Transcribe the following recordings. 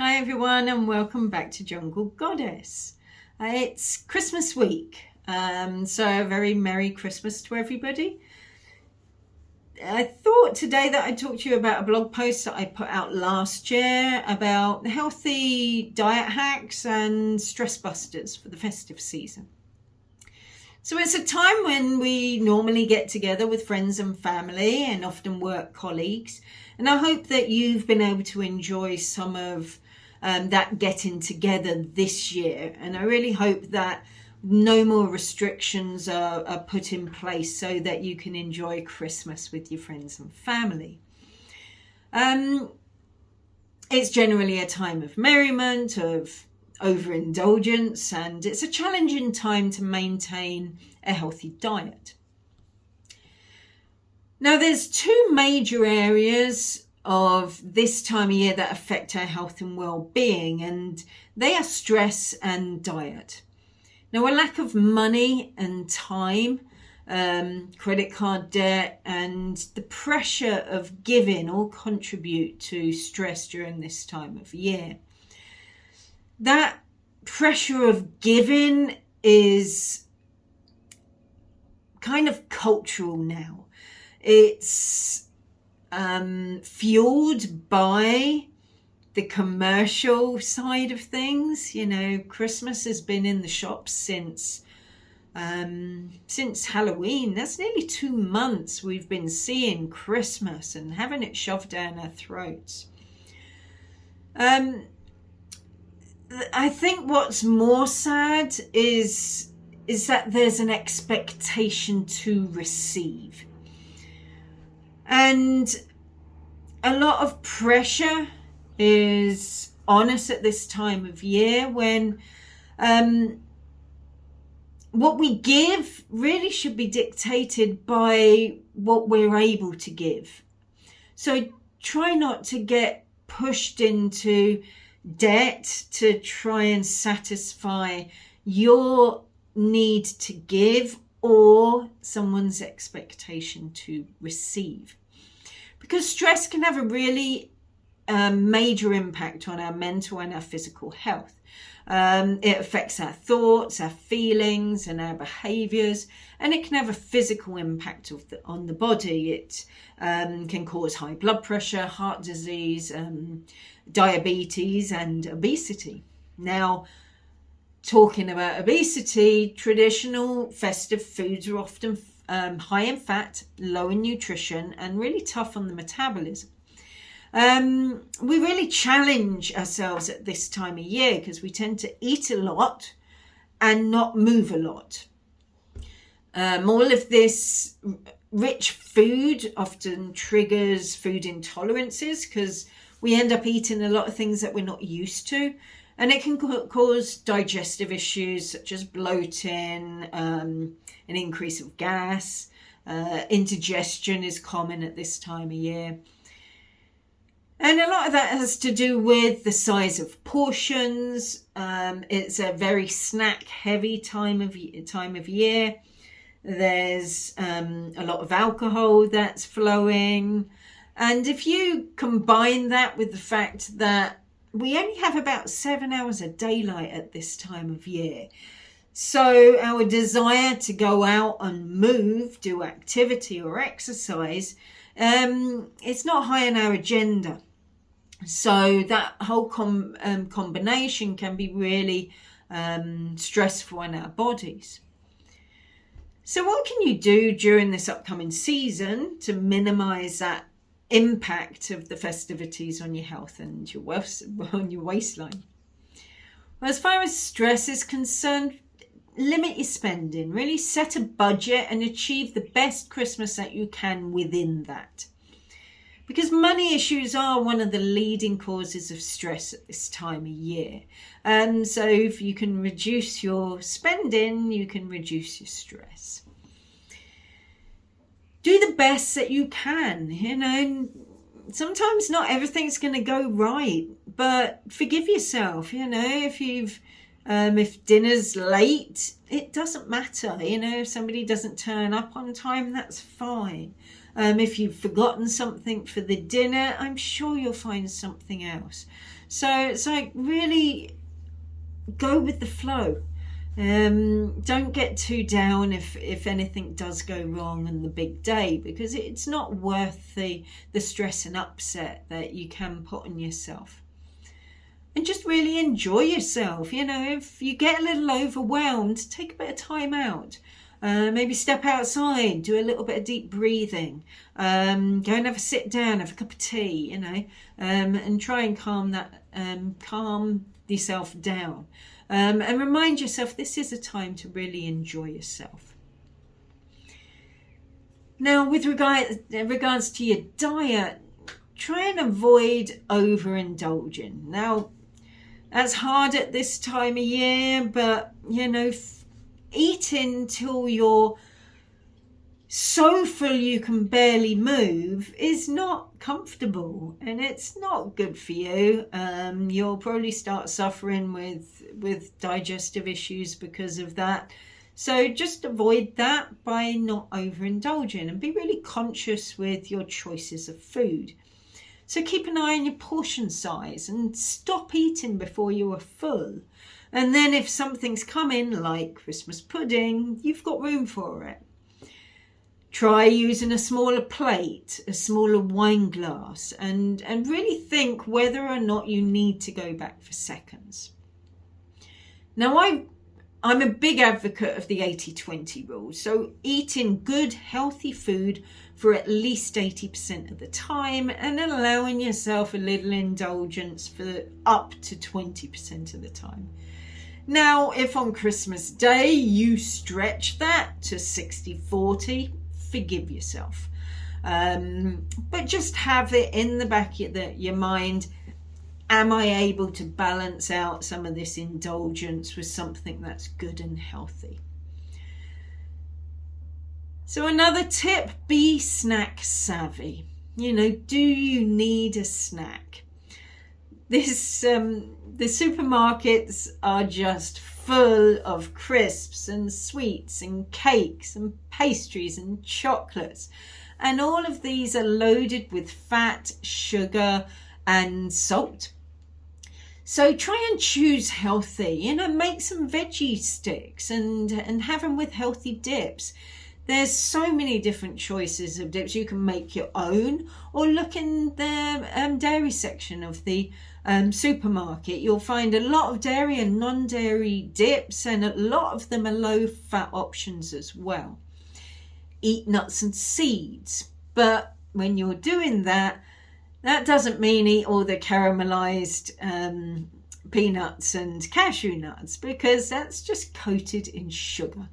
Hi everyone and welcome back to Jungle Goddess. It's Christmas week, so a very Merry Christmas to everybody. I thought today that I'd talk to you about a blog post that I put out last year about healthy diet hacks and stress busters for the festive season. So it's a time when we normally get together with friends and family and often work colleagues, and I hope that you've been able to enjoy some of that getting together this year. And I really hope that no more restrictions are put in place so that you can enjoy Christmas with your friends and family. It's generally a time of merriment, of overindulgence, and it's a challenging time to maintain a healthy diet. Now, there's two major areas of this time of year that affect our health and well-being, and they are stress and diet. Now, a lack of money and time, credit card debt, and the pressure of giving all contribute to stress during this time of year. That pressure of giving is kind of cultural now. It's fueled by the commercial side of things. You know, Christmas has been in the shops since Halloween. That's nearly 2 months we've been seeing Christmas and having it shoved down our throats. I think what's more sad is that there's an expectation to receive. And a lot of pressure is on us at this time of year when what we give really should be dictated by what we're able to give. So try not to get pushed into debt to try and satisfy your need to give or someone's expectation to receive. Because stress can have a really major impact on our mental and our physical health. It affects our thoughts, our feelings, and our behaviours, and it can have a physical impact on the body. It can cause high blood pressure, heart disease, diabetes, and obesity. Now, talking about obesity, traditional festive foods are often high in fat, low in nutrition, and really tough on the metabolism. We really challenge ourselves at this time of year because we tend to eat a lot and not move a lot. All of this rich food often triggers food intolerances because we end up eating a lot of things that we're not used to. And it can cause digestive issues such as bloating, an increase of gas. Indigestion is common at this time of year. And a lot of that has to do with the size of portions. It's a very snack-heavy time of year. There's a lot of alcohol that's flowing. And if you combine that with the fact that we only have about 7 hours of daylight at this time of year. So our desire to go out and move, do activity or exercise, it's not high on our agenda. So that whole combination can be really stressful on our bodies. So what can you do during this upcoming season to minimize that impact of the festivities on your health and your on your waistline? Well, as far as stress is concerned, limit your spending. Really set a budget and achieve the best Christmas that you can within that. Because money issues are one of the leading causes of stress at this time of year. So if you can reduce your spending, you can reduce your stress. Do the best that you can. You know, sometimes not everything's going to go right, but forgive yourself. You know, if dinner's late, it doesn't matter. You know, if somebody doesn't turn up on time, that's fine. If you've forgotten something for the dinner, I'm sure you'll find something else. So it's like, really go with the flow. Don't get too down if anything does go wrong on the big day, because it's not worth the stress and upset that you can put on yourself. And just really enjoy yourself. If you get a little overwhelmed, take a bit of time out. Maybe step outside, do a little bit of deep breathing, go and have a sit down, have a cup of tea, and try and calm yourself down. And remind yourself this is a time to really enjoy yourself. Now, with regards to your diet, try and avoid overindulging. Now, that's hard at this time of year, but eating till you're so full you can barely move is not comfortable, and it's not good for you. You'll probably start suffering with digestive issues because of that. So just avoid that by not overindulging, and be really conscious with your choices of food. So keep an eye on your portion size and stop eating before you are full. And then if something's coming, like Christmas pudding, you've got room for it. Try using a smaller plate, a smaller wine glass, and really think whether or not you need to go back for seconds. Now, I'm a big advocate of the 80-20 rule. So eating good, healthy food for at least 80% of the time, and then allowing yourself a little indulgence for up to 20% of the time. Now, if on Christmas Day you stretch that to 60-40, forgive yourself. But just have it in the back of your mind. Am I able to balance out some of this indulgence with something that's good and healthy? So another tip, be snack savvy. Do you need a snack? The supermarkets are just full of crisps and sweets and cakes and pastries and chocolates. And all of these are loaded with fat, sugar, and salt. So try and choose healthy, make some veggie sticks and have them with healthy dips. There's so many different choices of dips. You can make your own, or look in the dairy section of the supermarket. You'll find a lot of dairy and non-dairy dips, and a lot of them are low fat options as well. Eat nuts and seeds, but when you're doing that doesn't mean eat all the caramelized peanuts and cashew nuts, because that's just coated in sugar.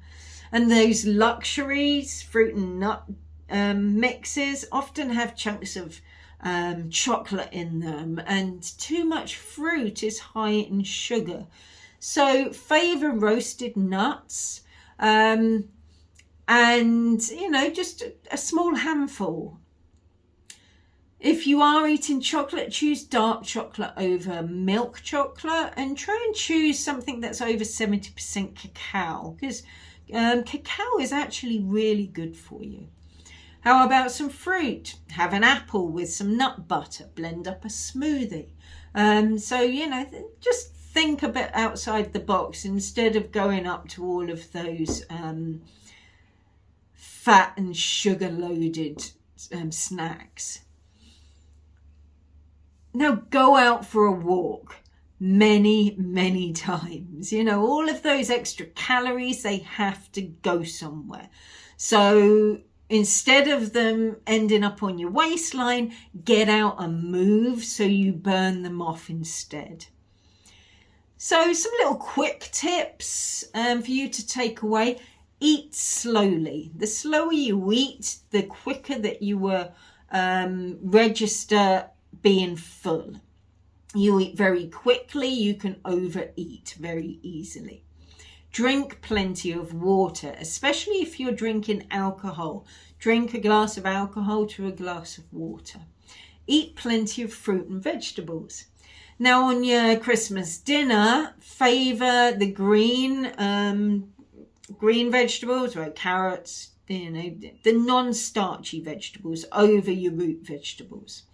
And those luxuries, fruit and nut mixes, often have chunks of chocolate in them, and too much fruit is high in sugar. So favor roasted nuts, and just a small handful. If you are eating chocolate, choose dark chocolate over milk chocolate, and try and choose something that's over 70% cacao, because cacao is actually really good for you. How about some fruit? Have an apple with some nut butter, blend up a smoothie. Just think a bit outside the box instead of going up to all of those fat and sugar loaded snacks. Now go out for a walk many, many times. All of those extra calories, they have to go somewhere. So instead of them ending up on your waistline, get out and move so you burn them off instead. So some little quick tips for you to take away. Eat slowly. The slower you eat, the quicker that you will register being full. You eat very quickly, you can overeat very easily. Drink plenty of water, especially if you're drinking alcohol. Drink a glass of alcohol to a glass of water. Eat plenty of fruit and vegetables. Now on your Christmas dinner, favour the green vegetables, like carrots, the non-starchy vegetables over your root vegetables.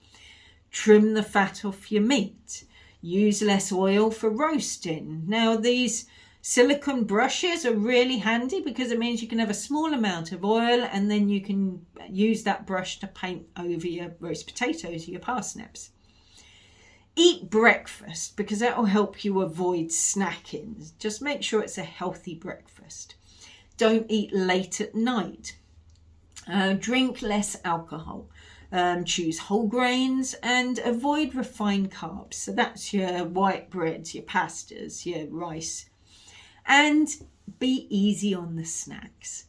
Trim the fat off your meat. Use less oil for roasting. Now these silicone brushes are really handy because it means you can have a small amount of oil and then you can use that brush to paint over your roast potatoes or your parsnips. Eat breakfast because that will help you avoid snacking. Just make sure it's a healthy breakfast. Don't eat late at night. Drink less alcohol. Choose whole grains and avoid refined carbs. So that's your white breads, your pastas, your rice. And be easy on the snacks.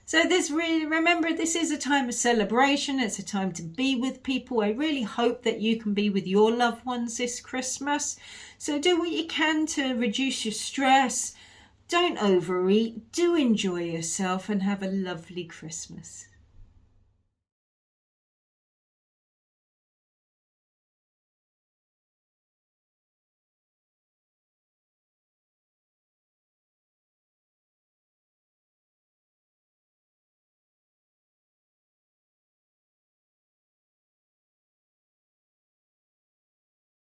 So remember, this is a time of celebration. It's a time to be with people. I really hope that you can be with your loved ones this Christmas. So do what you can to reduce your stress. Don't overeat. Do enjoy yourself and have a lovely Christmas.